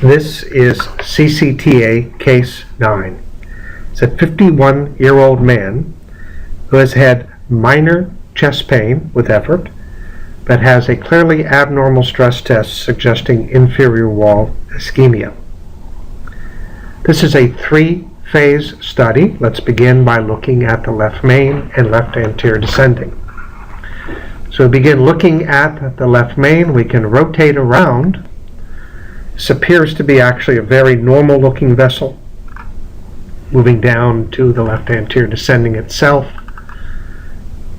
This is CCTA Case 9. It's a 51-year-old man who has had minor chest pain with effort, but has a clearly abnormal stress test suggesting inferior wall ischemia. This is a three-phase study. Let's begin by looking at the left main and left anterior descending. So we begin looking at the left main. We can rotate around. This appears to be actually a very normal looking vessel. Moving down to the left anterior descending itself,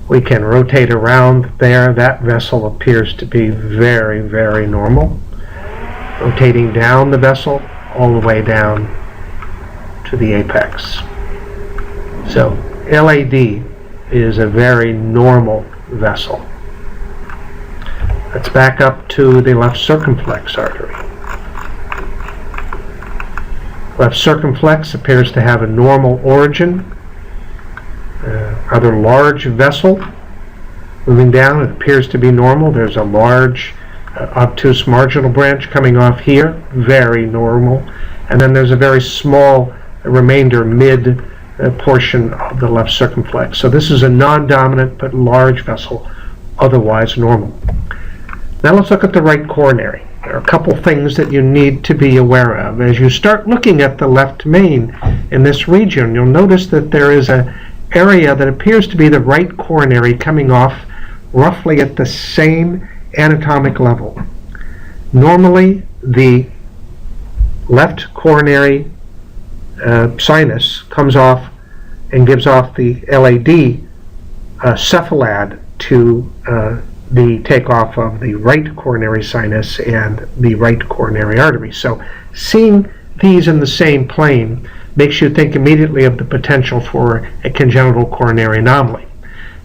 we can rotate around there. That vessel appears to be very, very normal. Rotating down the vessel all the way down to the apex. So LAD is a very normal vessel. Let's back up to the left circumflex artery. Left circumflex appears to have a normal origin, rather large vessel. Moving down, it appears to be normal. There's a large obtuse marginal branch coming off here, very normal. And then there's a very small remainder mid portion of the left circumflex. So this is a non-dominant but large vessel, otherwise normal. Now let's look at the right coronary. There are a couple things that you need to be aware of. As you start looking at the left main in this region, you'll notice that there is an area that appears to be the right coronary coming off roughly at the same anatomic level. Normally, the left coronary sinus comes off and gives off the LAD cephalad to the takeoff of the right coronary sinus and the right coronary artery. So seeing these in the same plane makes you think immediately of the potential for a congenital coronary anomaly.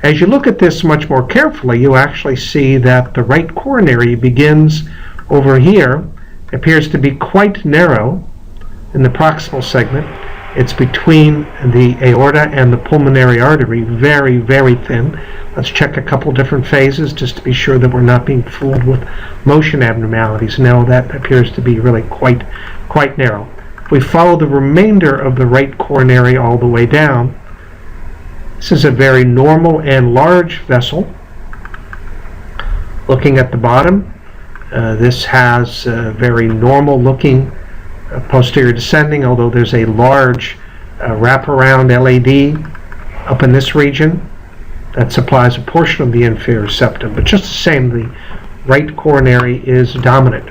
As you look at this much more carefully, you actually see that the right coronary begins over here, appears to be quite narrow in the proximal segment. It's between the aorta and the pulmonary artery, very, very thin. Let's check a couple different phases just to be sure that we're not being fooled with motion abnormalities. No, that appears to be really quite narrow. If we follow the remainder of the right coronary all the way down, this is a very normal and large vessel. Looking at the bottom, this has a very normal looking posterior descending, although there's a large wraparound LAD up in this region that supplies a portion of the inferior septum. But just the same, the right coronary is dominant.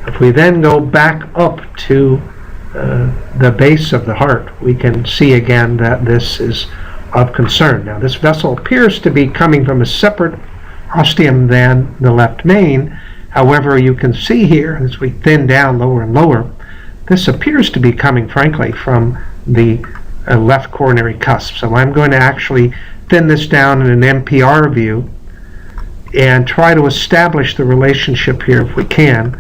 If we then go back up to the base of the heart, we can see again that this is of concern. Now this vessel appears to be coming from a separate ostium than the left main. However, you can see here as we thin down lower and lower, this appears to be coming, frankly, from the left coronary cusp. So I'm going to actually thin this down in an MPR view and try to establish the relationship here, if we can,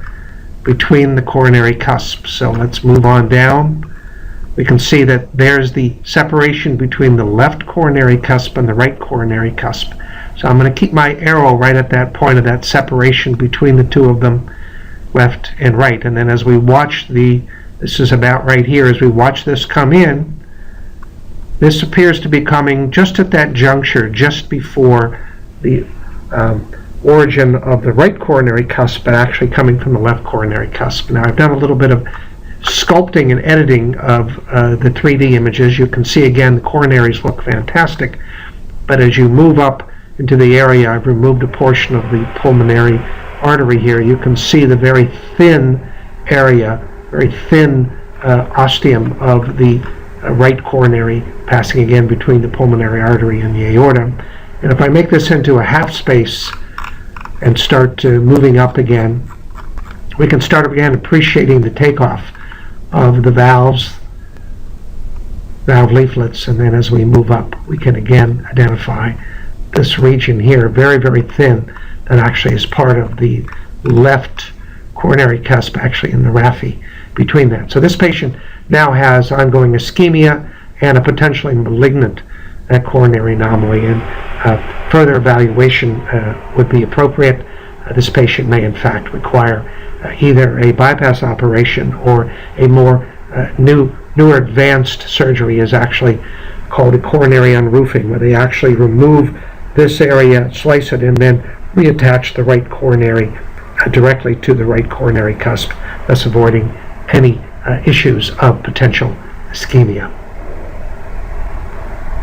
between the coronary cusps. So let's move on down. We can see that there's the separation between the left coronary cusp and the right coronary cusp. So I'm going to keep my arrow right at that point of that separation between the two of them, left and right. And then as we watch this is about right here, as we watch this come in, this appears to be coming just at that juncture, just before the origin of the right coronary cusp, but actually coming from the left coronary cusp. Now I've done a little bit of sculpting and editing of the 3D images. You can see again the coronaries look fantastic, but as you move up into the area, I've removed a portion of the pulmonary artery here. You can see the very thin area, very thin ostium of the right coronary passing again between the pulmonary artery and the aorta. And if I make this into a half space and start moving up again, we can start again appreciating the takeoff of the valve leaflets, and then as we move up we can again identify this region here, very, very thin, that actually is part of the left coronary cusp, actually in the raphe between that. So this patient now has ongoing ischemia and a potentially malignant coronary anomaly, and further evaluation would be appropriate. This patient may in fact require either a bypass operation or a more newer advanced surgery is actually called a coronary unroofing, where they actually remove this area, slice it, and then reattach the right coronary directly to the right coronary cusp, thus avoiding any issues of potential ischemia.